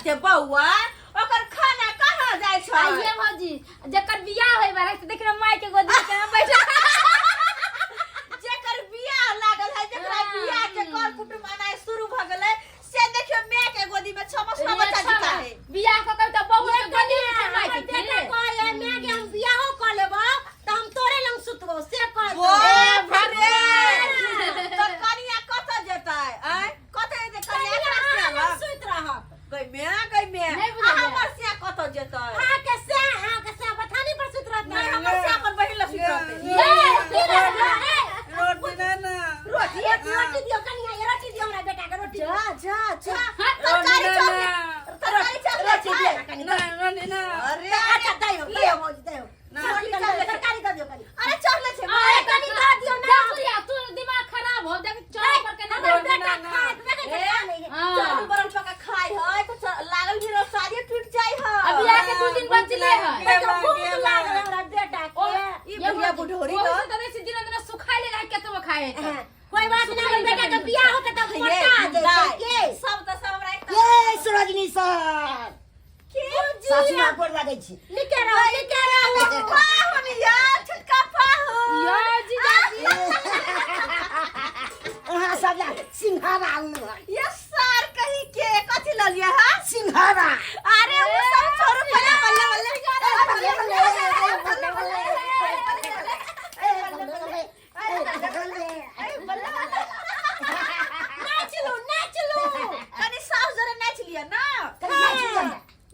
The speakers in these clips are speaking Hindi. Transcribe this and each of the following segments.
के बउआ ओकर खाना कहाँ जाय छै आइए भौजी जकर बियाह होय बारे त देख माय के गोदी में बैठा जेकर बियाह लागल है जेकरा बियाह के कर कुटुम आनाय शुरू भ गेलै से देखियो माय के गोदी में 6 महीना बच्चा दिखा है बियाह क कब त बहू के गोदी में माय के बेटा कहे माय के हम बियाहो क लेबो त हम तोरे लंग सुतबो से कह ओ भरे तो कनिया कत जेतै कत जे कनिया सुत रह गई में हमर से कत जेतै के से बथानी पर सुत रहत नहीं हमर से अपन बहिन ल सुत रहतै रोटी ना रोटी दियो कनिया ये रोटी दियो हमरा बेटा के रोटी जा तरकारी चॉकलेट दियो ना अरे अच्छा दयो ले मौज दयो तरकारी कर दियो कनी अरे चॉकलेट छै अरे कनी दे दियो ना सूर्या तू दिमाग खराब हो देख चौक पर के ना बेटा खात चावल बरल पका खाई है तो लागल भी शादी टूट जाई है अब बियाह के 2 दिन बचले है भूख लागल हमरा बेटा के ई बुढ़िया बुढ़ोरी तो तने से दिन सुखाए ले रह के तो खाए कोई बात ना बेटा के बियाह होके तब पटा दे के सब तो सब रात ये सरोजनी सर के सासुमा गोर लागै छी लिखे रहो पाहुन यार छुटका पाहुन यो जीजाजी हां सब जा सिंघारा ये सार कही के कथि ल लिया है सिंघारा अरे वो सब छोड़ बल्ले नाच लो कनी साउस जरा नाच लिया ना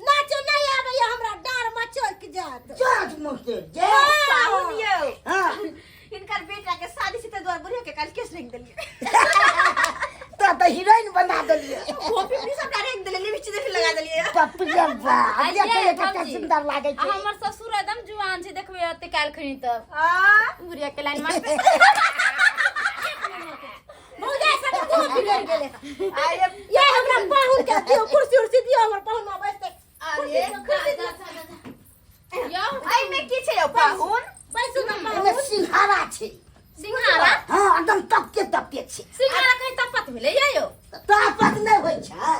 नाचो नहीं आवे हमरा डर मचक जात जात मुझसे जे पाहुन ये हां इनकर बेटा के शादी से द्वार बुढ़िया के काल केस रेंग देलिए तो हीरोइन बना देलिए वो भी सब रेंग देलिए लिपस्टिक देख लगा देलिए पप्पिया बा देखे कते सुंदर लागे छै हमर ससुर एकदम जुआन छै देखबे अते काल खनी त हां बुढ़िया के लाइन मार मुझे सब को बिगड़ गेले अरे ये हमरा पाहुन के दियो कुर्सी उर्सी दियो हमर पाहुन में बैठते अरे यो आई में की छै पाहुन बैसु न पाहुन सिंघारा छै सिंघारा हां एकदम तपके छै सिंघारा कहीं तपत भेले यो तापत नहीं होय छै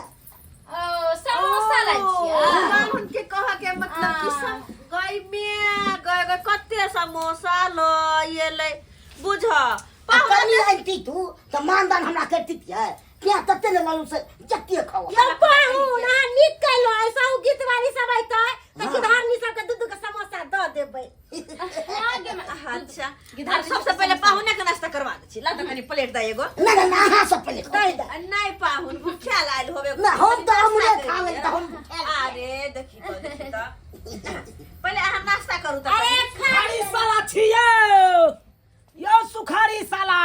समोसा लै छियै पाहुन के कहा के मतलब कि सब गई कते समोसा लो ये ले बुझ पाहुन आंटी तू त मानदान हमरा करती है क्या तते न मालूम से चक्की खाओ या पाहुन आ निकलो ऐसा गीत वाली सब आइता त किधारनी सब के दूध के समोसा द देबै आगे में अच्छा सबसे पहले पाहुने के नाश्ता करवा दे छी ला त कनी प्लेट दे एगो ना हां सब पहले नहीं पाहुन भूखा लाइल होबे ना हम त हमरे खा ले त हम अरे देखी त पहले अहाँ नाश्ता करू त सुखारी साला छियो यो सुखारी साला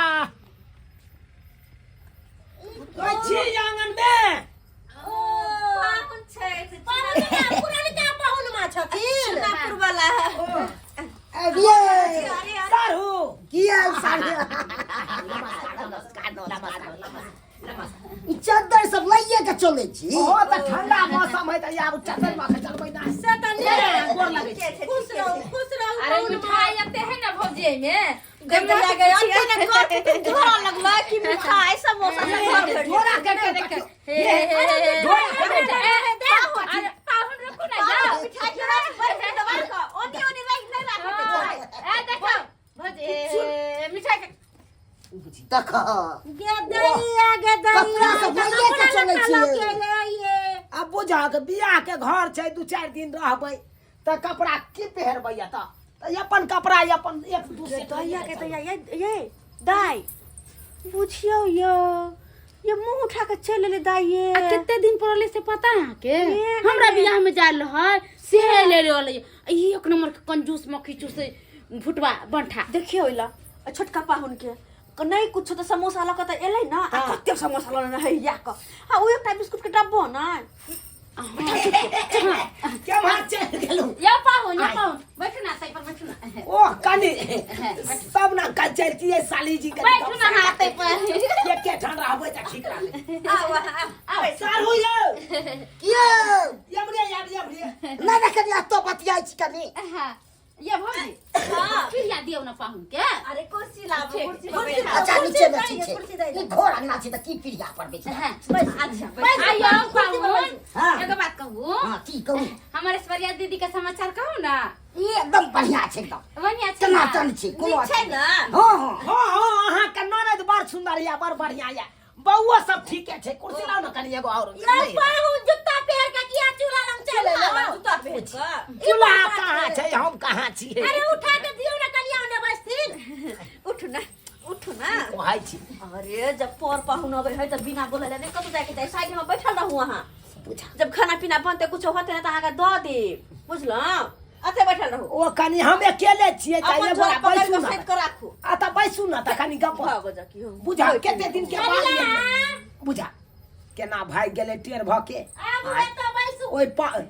छी आंगन में पाहुन छै पुरानी का पाहुन मा छथिन नापुर वाला ये सारू किया सारे चादर सब लइए के चले छी ओ त ठंडा मौसम है त यार चादर में के चलबै ना से त नहीं गोर लागै छै खुश रहो अरे मिठाई अते है ना भौजी में जब लगे अते ने कर धोरा लगला कि मिठाई समोसा सब थोड़ा के देख हे ढोला के अरे पाहुन रुको ना जाओ मिठाई जरा पर दबार का ओनी राख नहीं राख ए देखो भौजी मिठाई के देख गदैया कपड़ा सब लइए के चले छी अब बुझा के बियाह के घर छै 2-4 दिन रहबै त कपड़ा की पहिरबै त अपन कपड़ा अपन एक दूसरे दैया के दैया ये दाई बुझियो ये मुंह उठा के चल ले दाई ये कितने दिन पड़ले से पता है के हमरा बियाह में जाल है से ले रहल एक नंबर के कंजूस मक्खी चूसे फुटवा बंठा देखियो इला छोटका पाहुन के नहीं कुछ तो समोसा लक त एलै ना आ कते समोसा लन है या क आ ओ एकटा बिस्कुट के डब्बो ना क्या बात चल गेलौ या पाहुन बैठ ना सही पर बैठ ना ओ कनी सब ना कल चलती है साली जी के बैठ ना हाथे पर ये के ठंड रहबै त ठीक रहले आ सारू यो कियो ये बड़िया ना देख तो बतिया छी कनी हां ये भौजी हां फिर याद दियो ना पाहुन के। अरे कुर्सी लाओ, कुर्सी पे कुर्सी बैठा। अच्छा नीचे में ठीक कुर्सी है दे दे। ई घर अंगना छै त की पिरिया पर बेच हैं, अच्छा बैठ। आइयो पाहुन। हाँ। एगो बात कहू, हां की कहू हमारे ऐश्वर्या दीदी का समाचार कहू ना। ई एकदम बढ़िया छै एकदम बढ़िया छै तना ना? तन छै कोनो नीक छै ना? हां हां हाँ हाँ अहाँ के ननद बड़ सुंदर या बड़ बढ़िया या बउआ सब ठीके छै। कुर्सी लाओ ना कनी एगो और या पाहुन जूता पहिर के किया चूल्हा लंग चले लो जूता पहन के। चूल्हा कहाँ छै हम कहाँ छियै। अरे उठा के दियो ना कनिया ने बस्थिन उठू ना, उठू ना। कहै छी अरे जब पर पाहुन अबे है त बिना बोले नहीं कतो जाके जाए, साइड में बैठल रहू वहां। बुझा जब खाना पीना बनते कुछ होते ना त आके द दे, बुझलो? अते बैठल रहू। ओ कनी हम अकेले छियै त अपन एगो झोला पकड़ बैसू के ना साइड कर राखू। आ त बैसू ना त कनी गप भागो जा की हो। बुझा केते दिन के बाद बुझा केना भाग गेलै टेर भ के ओइ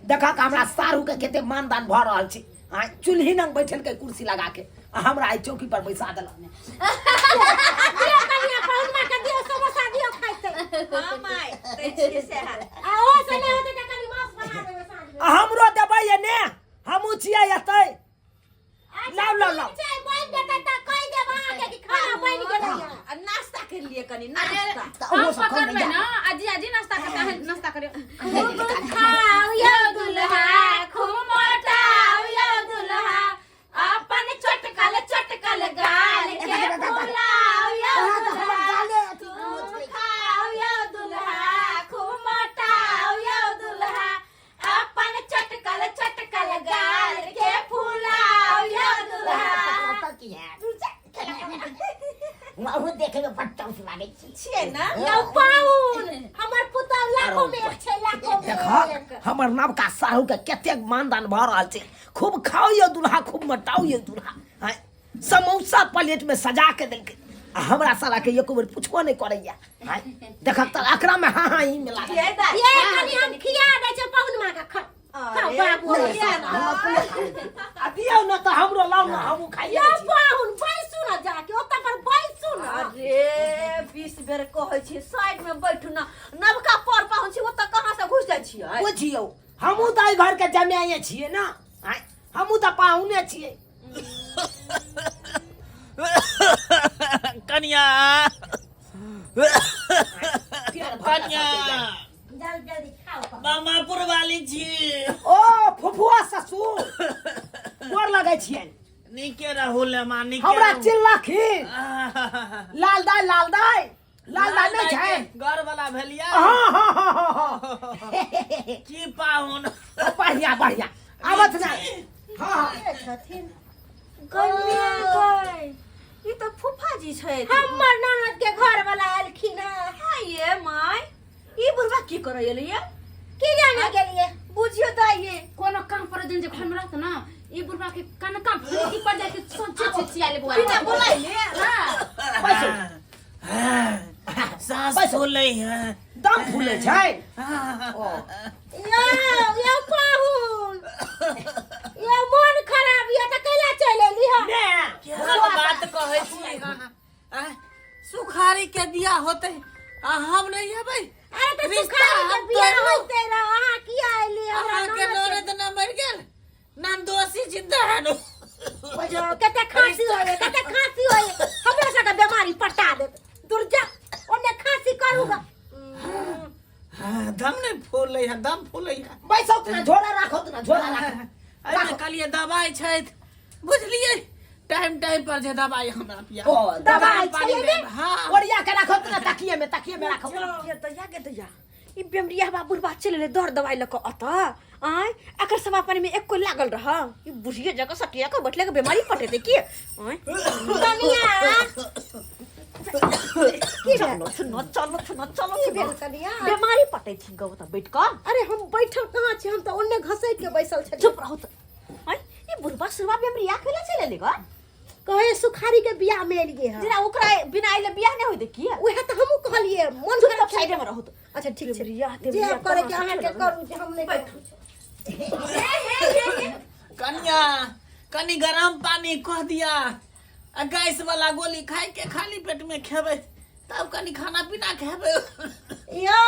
देखा के हमरा सारू के केते मानदान भ रहल छै। हां चूल्ही नंग बैठल के कुर्सी लगा के आ हमरा आई चौकी पर बैसा देलक। दियो कनिया पाहुन मा के दियो समोसा दियो खाइते हां माय, ते छिए से हाल। आ ओ से नहीं होते त कनी मांस बना देबे साँझ में हमरो देबै ये ने हमहू छियै एतै। लाओ लाओ लाओ चाय बन देते त कह देब आके कि खाना बन गेलै आ नाश्ता कर लिए कनी नाश्ता। हम पकड़बै ना, आजी आजी नाश्ता करता है, नाश्ता करियो। खाओ यो दुल्हा खूब मोटाओ यो दुल्हा, अपन चटकल चटकल गाल के फुलाओ यो दुल्हा। खाओ यो दुल्हा खूब मोटाओ यो दुल्हा, अपन चटकल चटकल गाल के फुलाओ यो दुल्हा। वो देखे में बट्टा उस लागे छिए ना? यो पाहुन हमर पुतौ लाखों में एक छै, लाखों में देख हमर नवका साहू के कतेक मानदान भ रहल छै। खूब खाओ यो दुल्हा खूब मटाओ यो दुल्हा। हां समोसा प्लेट में सजा के देलकै आ हमरा साला के एको बेर पूछबो नहीं करैया। हां देख त एकरा में हां हां ई में लागल। ये दा ये कनी हम खिया दै छै पाहुन मा के खा खाओ बाबू आ दियौ न त हमरो लाउ न हमहू खाइए यो छी। पाहुन बैसू ना जाके ओतऽ पर बैसू ना। अरे 20 बेर कहै छी साइड में बैठू ना। नवका पर पाहुन छी ओतऽ कहां से घुस जाइ छियै? बुझियौ हमहू त एहि घर के जमाइए छियै ना। हां हमहू त पाहुने छियै। कन्या कन्या जल्दी जल्दी खाओ मामापुर वाली छी। ओ फुफुआ ससुर गोर लगै छियै। नीके रहू ले मां नीके हमरा रहू। चिल्लखिन लाल दाई नहीं छै। घर वाला भेलिया। हां हां हां हां की पाहुन बढ़िया बढ़िया आबत ना। हां छथिन कन्या गई ई तो फूफा जी छै। हमर ननद के घर वाला अलखिन है हां ये माय ई बुढ़वा की करे ये? की जाने गेलिए बुझियो दा ये कोनो काम पर दिन जे घर में रहत ना, ई बुढ़वा के कनका की पर जाके सोचे छियाले बुआ। बिना बोलाई ले। सास बोलै है। दम फूले छै। यो पाहुन यो मन खराब ये त कैला चले ली हो ने क्या बात कहै छी? सुखारी के बियाह होते आ हम नहीं हेबै। अरे त रिश्ता सुखारी के हम बियाह तोड़ू। होते रह अहाँ किया आइली अहाँ के ननद न मर गेल ना दोषी जिंदा है नो। बजो कते खांसी होए हमरा सका बीमारी पटा दे दुर्जा ओने खांसी करूगा दम नहीं फूलै है, दम फूलै है। बैसो त झोला राखो त झोला राखो। अइमे कहलिए दवाई छै बुझलिए टाइम पर जे दवाई हमरा पिया। ओ दवाई पानी छै में हां ओरिया के राखो त तकिए में राखो। ये दैया के दैया ई बेमरिया बा बुढ़वा चले ले दर दवाई लक अत आय एकर सवा पानी में एक को लागल रह। ई बुढ़िया जगह सटिया के बैठले के बीमारी पटे दे की आय कनिया की चलो चलो की भेल कनिया बीमारी पटे छी गौ त बैठ क। अरे हम बैठल कहाँ छी हम त ओने घसै के बैसल छी चुप रहो त। आय ई बुढ़वा सुरवा बेमरिया खेला चले ले ग। कहे सुखारी के बियाह में एलिए है जेना ओकरा बिना आइले बियाह नहीं होई दे की उहे त हमहू कहलिए मन चुप रहो साइड में रहो त। अच्छा ठीक छै बियाह जे आप करे के अहाँ के करू जे हम नहीं बैठू। कन्या कनी गरम पानी कह दिया। आ गैस वाला गोली खाई के खाली पेट में खेबै तब कनी खाना पीना खेबै। यो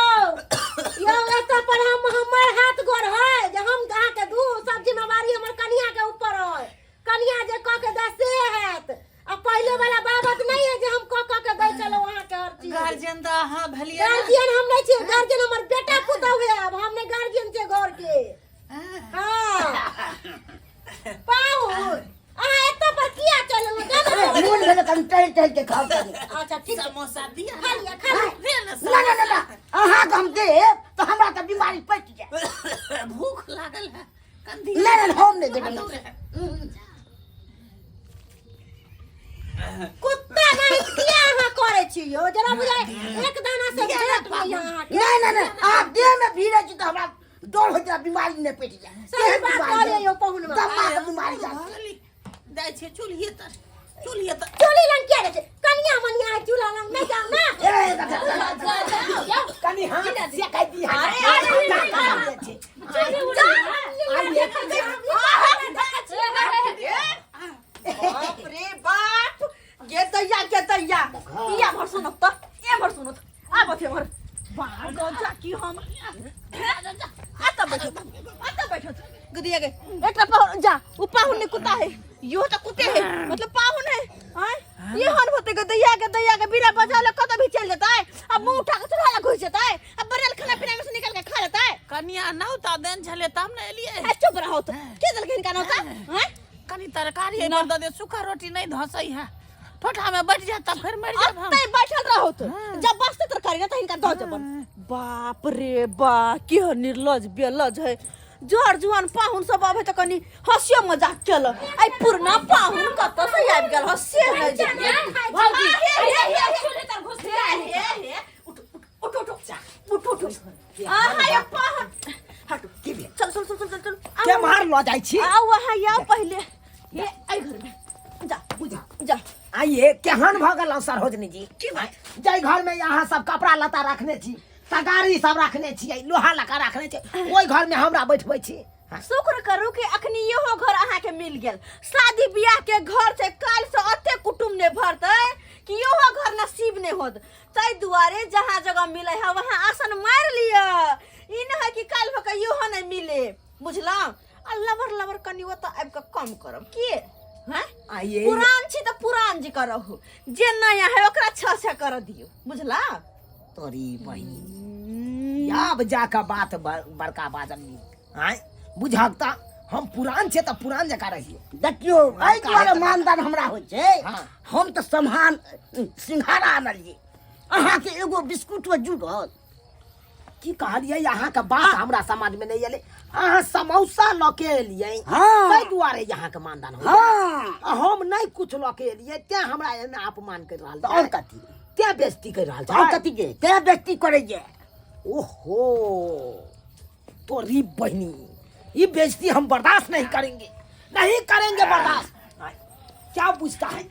एत पर हमर हाथ गोर है जे हम अहाँ के दू सब जिम्मेवारी हमर कनिया के ऊपर है। कनिया जे कह के दे से हैत तो हाँ भलिए ना। गार्जियन हम नहीं छे, गार्जियन हमर बेटा पुतौ है, अब हम नहीं गार्जियन छे घर के। हां पाहुन अहाँ एतऽ पर किया चलल जानो मोन भेल कनि टहल टहल के खाओ कनि। अच्छा ठीक समोसा दिया खा लिया खा लिया। दे ना ना अहाँ के हम देब तो हमरा के बीमारी पटि जाय। भूख लागल है कंदी नहीं हम नहीं देबै। कुत्ता नहीं किया अहाँ करे छी यो जरा बुझाय एक दाना से पेट में यहाँ के नहीं आप देह में भीड़े छी तो हमरा डर हो जाय, बीमारी नहीं पटि जाय। सही बात कहले यो पाहुन में। दम्मा के बीमारी जाय। जाय छे चुलिए त चोली लंग क्या रे कन्या मनिया चूल्हा लंग नहीं जाओ ना। कनि हाथ से कह दी हां बाप रे बाप ये दैया ये भर सुनो त ये भर सुनो अब थे भर बाहर गो जा की हम आता बैठो गदिया के एकटा पाहुन जा उ पाहुन ने कुत्ता है यो तो कुत्ते है मतलब पाहुन है हैं ये हन होते गदिया के बिना बजा ले कत भी चल जाता है। अब मुंह उठा के चूल्हा ला घुस जाता है, अब बरल खाना पीना में से निकल के खा लेता है। कन्या नौता देन छले तब न एलिए चुप रहो तो के दल के इनका नौता हैं कनी तरकारी न दे दे, सूखा रोटी नहीं धसई है, ठोठा में बैठ जाता फिर मर जाब हम। अत्ते बैठल रहो तो जब बसते तरकारी ना तो इनका दो जबन। बाप रे बा के निर्लज बेलज है। जोर जुआन पाहुन सब आवे त कनी हंसियो मजाक केल। आई पुरना पाहुन कत से आबि गेल हंसे नहीं जे भौजी चूल्हे तर घुस हे उठ हाय पाहुन हट के भी चल के मार लो जाय छी। आ वहां या पहले ये आई घर में जा बुझा जा आइए केहन भ गेल सरोजनी जी। जाय घर में यहाँ सब कपड़ा लता रखने छी, तगारी सब रखने छी, लोहा लका रखने छी, ओई घर में हमरा बैठबै छी। शुक्र करू कि अखनी यो घर अहाँ के मिल गेल। शादी बियाह के घर से काल से अते कुटुम ने भरते कि यो घर नसीब ने होत। तै दुआरे जहां जगह मिले है वहां आसन मार लिया। ई न है कि काल भक यो नहीं मिले बुझला। आ लवर कनियो त आब के कम करब के हैं आइए पुरान छी त पुरान जी करहु, जे नया है ओकरा छ कर दियो बुझला। तोरी बहिनी अब जाके बात बड़का बाजनी हैं बुझाता हम पुरान छे त पुरान जका रहिए। देखियो आई द्वारे मानदान हमरा होय छै। हाँ। हम त सम्मान सिंघारा आनलिए, अहाँ के एगो बिस्कुट जुड़त। की कहलिए यहाँ के बात हमरा समझ में नहीं एले। अहाँ समोसा लके एलिए हाँ। तै दुआरे यहाँ के मानदान हो। हां हम नहीं कुछ लके एलिए ते हमरा एने अपमान कर रहल और कथी ते बेइज्जती कर रहल और कथी के ते बेइज्जती करे जे। ओहो तोरी बहनी ये बेइज्जती हम बर्दाश्त नहीं करेंगे बर्दाश्त। क्या पूछता है?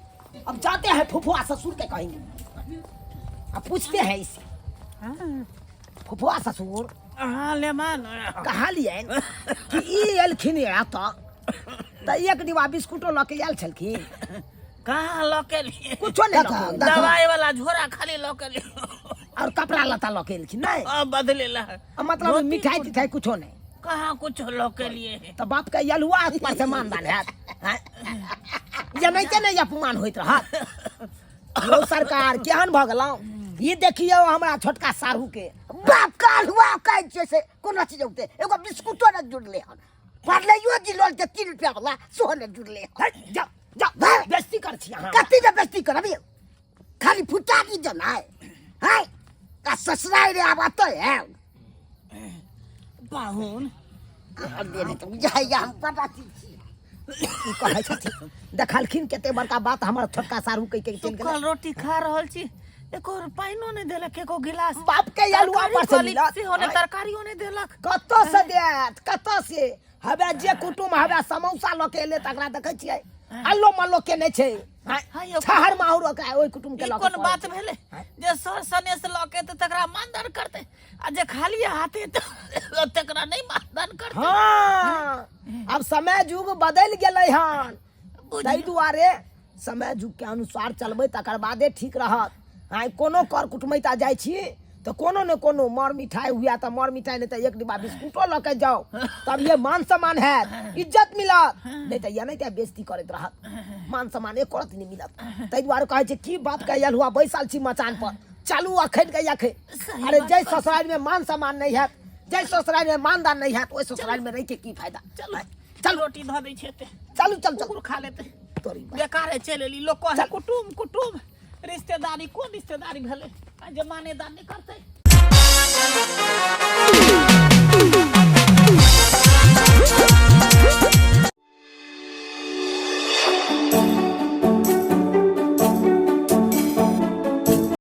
अब जाते हैं फुफुआ ससुर के कहेंगे। अब पूछते हैं इसे फुफुआ ससुर हां ले मान कहा लिए कि ई एलखिन आता त एक डिब्बा बिस्कुटो लके आयल छलखिन। कहां लके लिए कुछो नहीं लके दवाई वाला झोरा खाली लके लिए और कपड़ा लता लके एलखिन नहीं। अब बदलेला मतलब मिठाई तिठाई कुछो नहीं। कहां कुछ लके लिए तो बाप का यलुआ पर से मानदान है ये नहीं अपमान होइत रहा। यो सरकार केहन भ गेलौ ये देखियो हमरा छोटका साहू के बाप काल हुआ कह जैसे कोनो चीज उठते एगो बिस्कुटो न जुड़ले हन पड़ले यो जिलोल के 3 रुपया वाला सोन जुड़ले हन। जा बेइज्जती कर छी अहाँ। कथी के बेइज्जती करबी खाली फुटा की जनाय है का ससुराल रे आब आते है पाहुन देने तो जाइया हम पटाती छी। की कहै छथि देखलखिन केते बड़का बात हमर छोटका साहू कह के चल कल गेल। रोटी खा रहल छी एको पाइनो नहीं देलक, एको गिलास बाप के यलुआ पर से मिलत से होने तरकारियो नहीं देलक। कत्तो से देत कत्तो से हबे जे कुटुम हबे समोसा लके एले तकरा देखै छियै अल्लो मल्लो के नहीं छै। छहर माहुरो का ओइ कुटुम के ई लके कोन बात भेले जे सर सने से लके त तकरा मानदान करते आ जे खाली हाथे त तकरा नहीं मानदान करते। हाँ अब समय युग बदल गेलै हन ताहि दुआरे समय युग के अनुसार चलबै तकर बादे ठीक रहत। हाँ कोनो कर कुटमैता जाइ छी तो कोनो न कोनो मर मिठाई हुआ तो मर मिठाई नहीं तो एक डिब्बा बिस्कुटो लके जाओ तब ये मान सम्मान है इज्जत मिलत। नहीं तो ये नहीं तो बेइज्जती करत रहत मान सम्मान एक करत नहीं मिलत। ताहि दुआरे कहै छै की बात कहियल हुआ बैसल छी मचान पर चालू अखन के अखे अरे जय ससुराल में मान सम्मान नहीं है जय ससुराल में मानदान नहीं है तो ओइ ससुराल में रह के की फायदा चलो चल रोटी धो दै छै ते चलू चल चल कुकुर खा लेते तोरी बात। बेकार है चल एली लोग कहे कुटुम कुटुम रिश्तेदारी कोन रिश्तेदारी भेले जे मानेदार नहीं करते